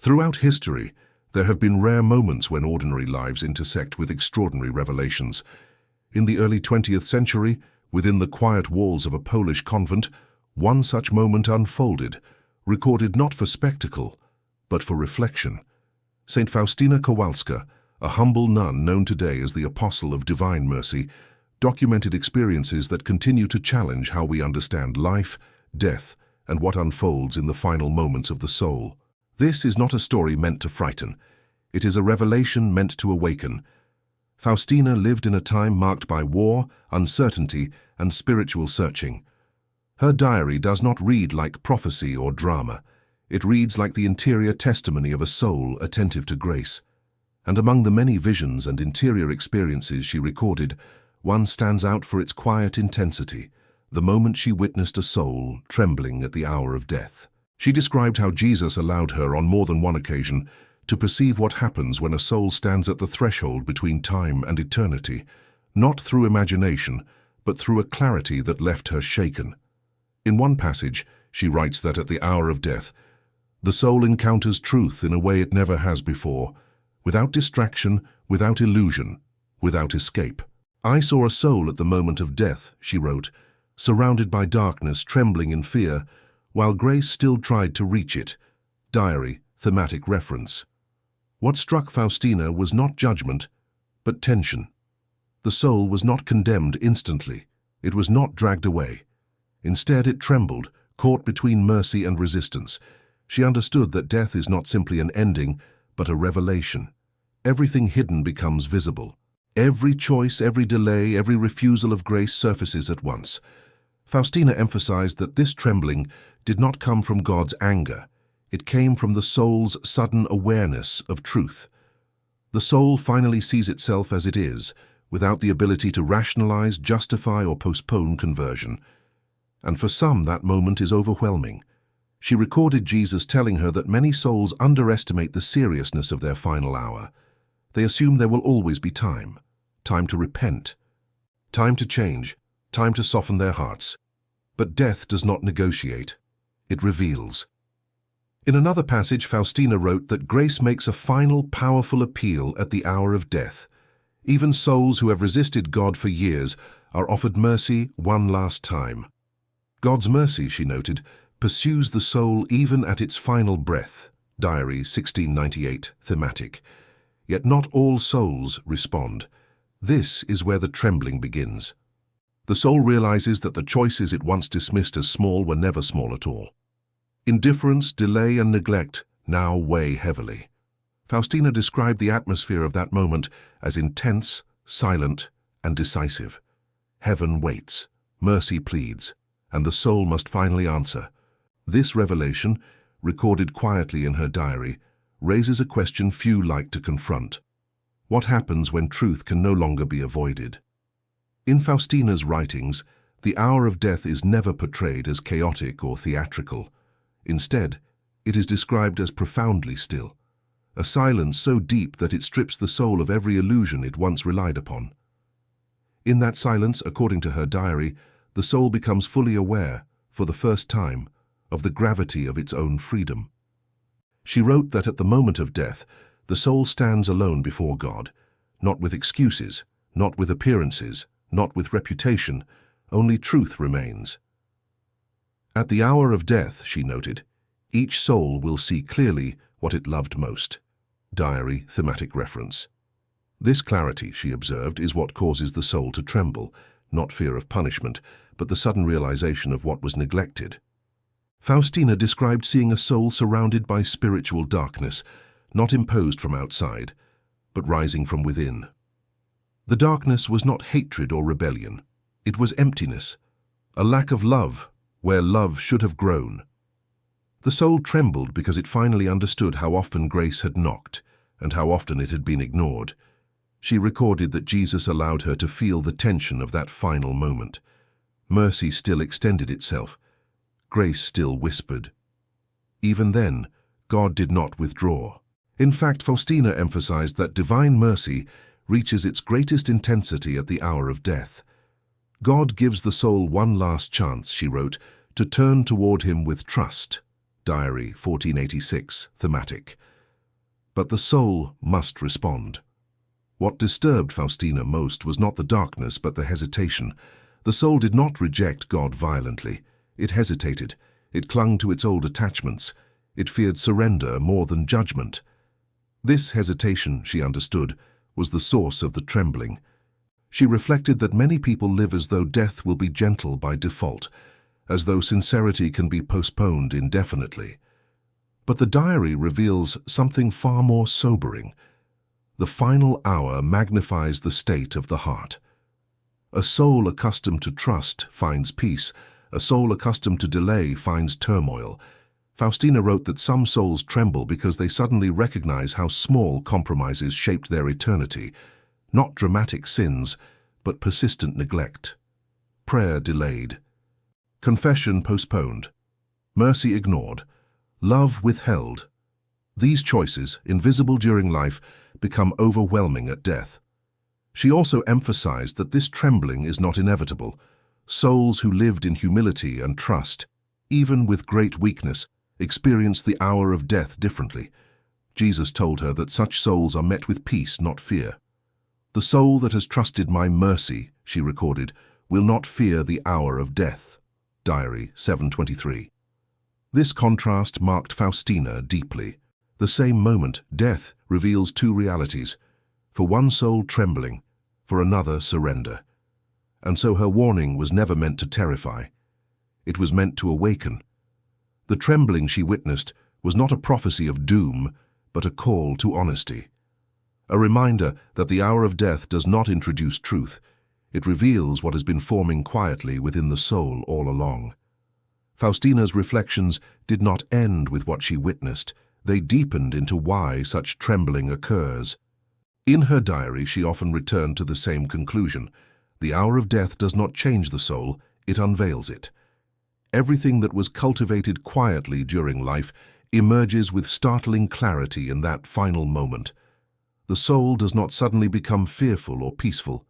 Throughout history, there have been rare moments when ordinary lives intersect with extraordinary revelations. In the early 20th century, within the quiet walls of a Polish convent, one such moment unfolded, recorded not for spectacle, but for reflection. Saint Faustina Kowalska, a humble nun known today as the Apostle of Divine Mercy, documented experiences that continue to challenge how we understand life, death, and what unfolds in the final moments of the soul. This is not a story meant to frighten. It is a revelation meant to awaken. Faustina lived in a time marked by war, uncertainty, and spiritual searching. Her diary does not read like prophecy or drama. It reads like the interior testimony of a soul attentive to grace. And among the many visions and interior experiences she recorded, one stands out for its quiet intensity, the moment she witnessed a soul trembling at the hour of death. She described how Jesus allowed her on more than one occasion to perceive what happens when a soul stands at the threshold between time and eternity, not through imagination, but through a clarity that left her shaken. In one passage, she writes that at the hour of death, the soul encounters truth in a way it never has before, without distraction, without illusion, without escape. "I saw a soul at the moment of death," she wrote, surrounded by darkness, trembling in fear, while grace still tried to reach it. Diary, thematic reference. What struck Faustina was not judgment, but tension. The soul was not condemned instantly. It was not dragged away. Instead, it trembled, caught between mercy and resistance. She understood that death is not simply an ending, but a revelation. Everything hidden becomes visible. Every choice, every delay, every refusal of grace surfaces at once. Faustina emphasized that this trembling did not come from God's anger. It came from the soul's sudden awareness of truth. The soul finally sees itself as it is, without the ability to rationalize, justify, or postpone conversion. And for some, that moment is overwhelming. She recorded Jesus telling her that many souls underestimate the seriousness of their final hour. They assume there will always be time to repent, time to change, time to soften their hearts. But death does not negotiate. It reveals. In another passage, Faustina wrote that grace makes a final, powerful appeal at the hour of death. Even souls who have resisted God for years are offered mercy one last time. God's mercy, she noted, pursues the soul even at its final breath. Diary, 1698, thematic. Yet not all souls respond. This is where the trembling begins. The soul realizes that the choices it once dismissed as small were never small at all. Indifference, delay, and neglect now weigh heavily. Faustina described the atmosphere of that moment as intense, silent, and decisive. Heaven waits, mercy pleads, and the soul must finally answer. This revelation, recorded quietly in her diary, raises a question few like to confront. What happens when truth can no longer be avoided? In Faustina's writings, the hour of death is never portrayed as chaotic or theatrical. Instead, it is described as profoundly still, a silence so deep that it strips the soul of every illusion it once relied upon. In that silence, according to her diary, the soul becomes fully aware, for the first time, of the gravity of its own freedom. She wrote that at the moment of death, the soul stands alone before God, not with excuses, not with appearances, not with reputation, only truth remains. At the hour of death, she noted, each soul will see clearly what it loved most. Diary, thematic reference. This clarity, she observed, is what causes the soul to tremble, not fear of punishment, but the sudden realization of what was neglected. Faustina described seeing a soul surrounded by spiritual darkness, not imposed from outside, but rising from within. The darkness was not hatred or rebellion. It was emptiness, a lack of love where love should have grown. The soul trembled because it finally understood how often grace had knocked and how often it had been ignored. She recorded that Jesus allowed her to feel the tension of that final moment. Mercy still extended itself. Grace still whispered. Even then, God did not withdraw. In fact, Faustina emphasized that divine mercy reaches its greatest intensity at the hour of death. God gives the soul one last chance, she wrote, to turn toward him with trust. Diary, 1486, thematic. But the soul must respond. What disturbed Faustina most was not the darkness but the hesitation. The soul did not reject God violently. It hesitated. It clung to its old attachments. It feared surrender more than judgment. This hesitation, she understood, was the source of the trembling. She reflected that many people live as though death will be gentle by default, as though sincerity can be postponed indefinitely. But the diary reveals something far more sobering. The final hour magnifies the state of the heart. A soul accustomed to trust finds peace. A soul accustomed to delay finds turmoil. Faustina wrote that some souls tremble because they suddenly recognize how small compromises shaped their eternity, not dramatic sins, but persistent neglect. Prayer delayed. Confession postponed. Mercy ignored. Love withheld. These choices, invisible during life, become overwhelming at death. She also emphasized that this trembling is not inevitable. Souls who lived in humility and trust, even with great weakness, experience the hour of death differently. Jesus told her that such souls are met with peace, not fear. The soul that has trusted my mercy, she recorded, will not fear the hour of death. Diary 7:23. This contrast marked Faustina deeply. The same moment, death reveals two realities. For one soul, trembling, for another, surrender. And so her warning was never meant to terrify. It was meant to awaken. The trembling she witnessed was not a prophecy of doom, but a call to honesty. A reminder that the hour of death does not introduce truth. It reveals what has been forming quietly within the soul all along. Faustina's reflections did not end with what she witnessed. They deepened into why such trembling occurs. In her diary, she often returned to the same conclusion. The hour of death does not change the soul, it unveils it. Everything that was cultivated quietly during life emerges with startling clarity in that final moment. The soul does not suddenly become fearful or peaceful.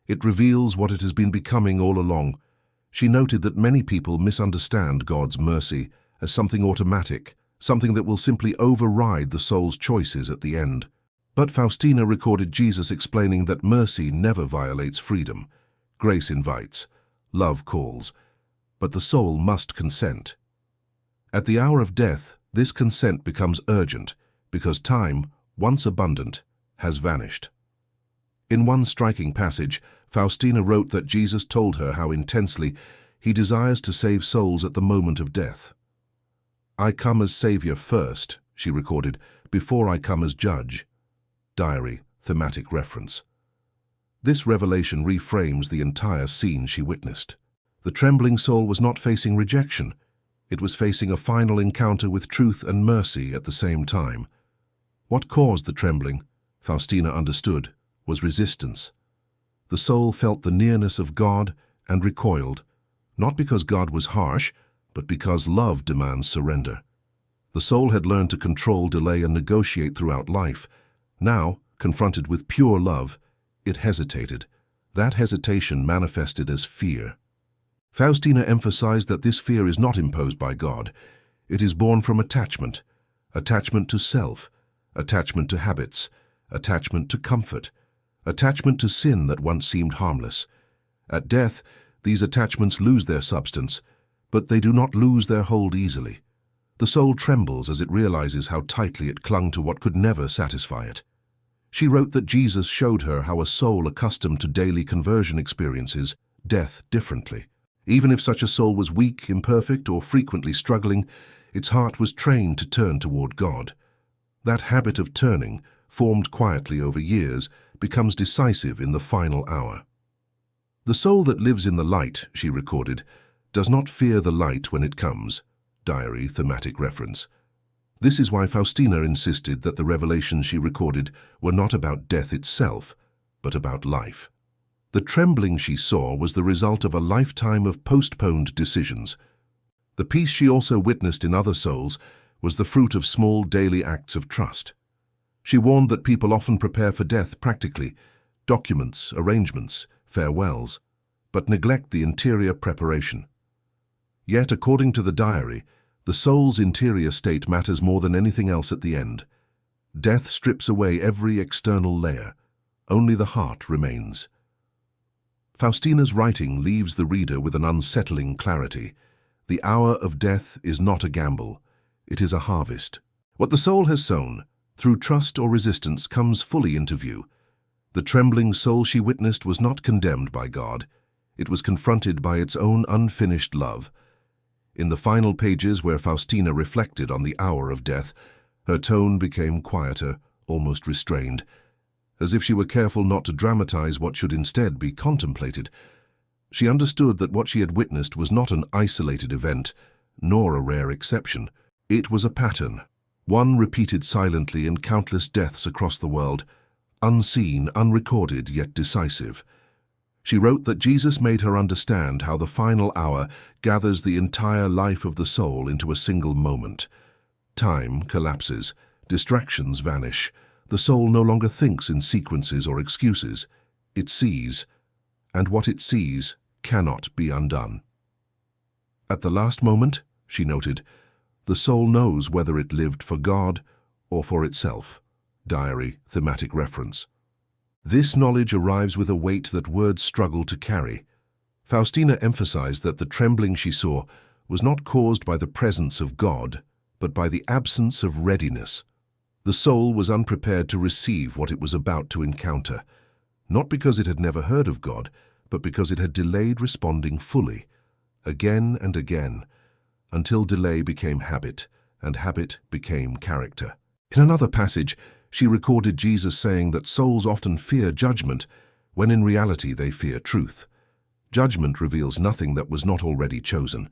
It reveals what it has been becoming all along. She noted that many people misunderstand God's mercy as something automatic, something that will simply override the soul's choices at the end. But Faustina recorded Jesus explaining that mercy never violates freedom. Grace invites, love calls, but the soul must consent. At the hour of death, this consent becomes urgent because time, once abundant, has vanished. In one striking passage, Faustina wrote that Jesus told her how intensely he desires to save souls at the moment of death. "I come as Savior first," she recorded, "before I come as Judge." Diary, thematic reference. This revelation reframes the entire scene she witnessed. The trembling soul was not facing rejection. It was facing a final encounter with truth and mercy at the same time. What caused the trembling, Faustina understood, was resistance. The soul felt the nearness of God and recoiled, not because God was harsh, but because love demands surrender. The soul had learned to control, delay, and negotiate throughout life. Now, confronted with pure love, it hesitated. That hesitation manifested as fear. Faustina emphasized that this fear is not imposed by God. It is born from attachment to self, attachment to habits, attachment to comfort, attachment to sin that once seemed harmless. At death, these attachments lose their substance, but they do not lose their hold easily. The soul trembles as it realizes how tightly it clung to what could never satisfy it. She wrote that Jesus showed her how a soul accustomed to daily conversion experiences death differently. Even if such a soul was weak, imperfect, or frequently struggling, its heart was trained to turn toward God. That habit of turning, formed quietly over years, becomes decisive in the final hour. "The soul that lives in the light," she recorded, "does not fear the light when it comes." Diary, thematic reference. This is why Faustina insisted that the revelations she recorded were not about death itself, but about life. The trembling she saw was the result of a lifetime of postponed decisions. The peace she also witnessed in other souls was the fruit of small daily acts of trust. She warned that people often prepare for death practically, documents, arrangements, farewells, but neglect the interior preparation. Yet, according to the diary, the soul's interior state matters more than anything else at the end. Death strips away every external layer. Only the heart remains. Faustina's writing leaves the reader with an unsettling clarity. The hour of death is not a gamble. It is a harvest. What the soul has sown, through trust or resistance, comes fully into view. The trembling soul she witnessed was not condemned by God. It was confronted by its own unfinished love. In the final pages where Faustina reflected on the hour of death, her tone became quieter, almost restrained, as if she were careful not to dramatize what should instead be contemplated. She understood that what she had witnessed was not an isolated event, nor a rare exception. It was a pattern, one repeated silently in countless deaths across the world, unseen, unrecorded, yet decisive. She wrote that Jesus made her understand how the final hour gathers the entire life of the soul into a single moment. Time collapses, distractions vanish. The soul no longer thinks in sequences or excuses. It sees, and what it sees cannot be undone. At the last moment, she noted, the soul knows whether it lived for God or for itself. Diary, thematic reference. This knowledge arrives with a weight that words struggle to carry. Faustina emphasized that the trembling she saw was not caused by the presence of God, but by the absence of readiness. The soul was unprepared to receive what it was about to encounter, not because it had never heard of God, but because it had delayed responding fully, again and again, until delay became habit, and habit became character. In another passage, she recorded Jesus saying that souls often fear judgment, when in reality they fear truth. Judgment reveals nothing that was not already chosen.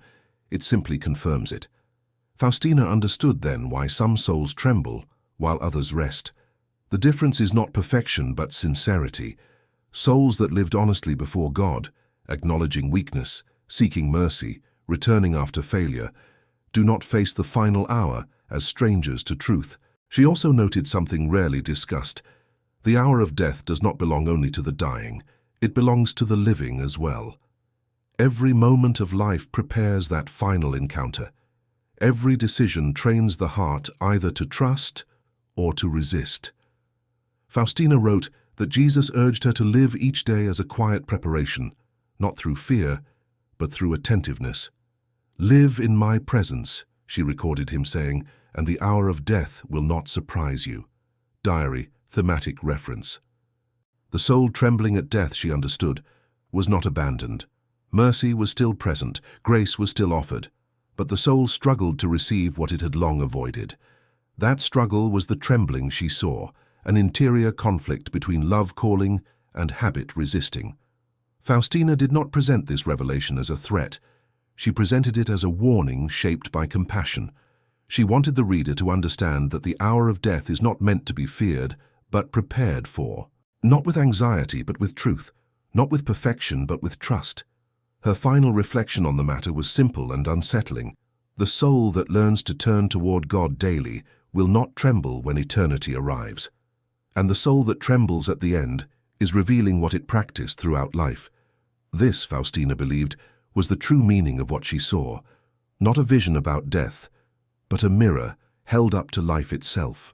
It simply confirms it. Faustina understood then why some souls tremble, while others rest. The difference is not perfection, but sincerity. Souls that lived honestly before God, acknowledging weakness, seeking mercy, returning after failure, do not face the final hour as strangers to truth. She also noted something rarely discussed. The hour of death does not belong only to the dying. It belongs to the living as well. Every moment of life prepares that final encounter. Every decision trains the heart either to trust or to resist. Faustina wrote that Jesus urged her to live each day as a quiet preparation, not through fear, but through attentiveness. "Live in my presence," she recorded him saying, "and the hour of death will not surprise you." Diary, thematic reference. The soul trembling at death, she understood, was not abandoned. Mercy was still present, grace was still offered, but the soul struggled to receive what it had long avoided. That struggle was the trembling she saw, an interior conflict between love calling and habit resisting. Faustina did not present this revelation as a threat. She presented it as a warning shaped by compassion. She wanted the reader to understand that the hour of death is not meant to be feared, but prepared for. Not with anxiety, but with truth. Not with perfection, but with trust. Her final reflection on the matter was simple and unsettling. The soul that learns to turn toward God daily will not tremble when eternity arrives. And the soul that trembles at the end is revealing what it practiced throughout life. This, Faustina believed, was the true meaning of what she saw. Not a vision about death, but a mirror held up to life itself.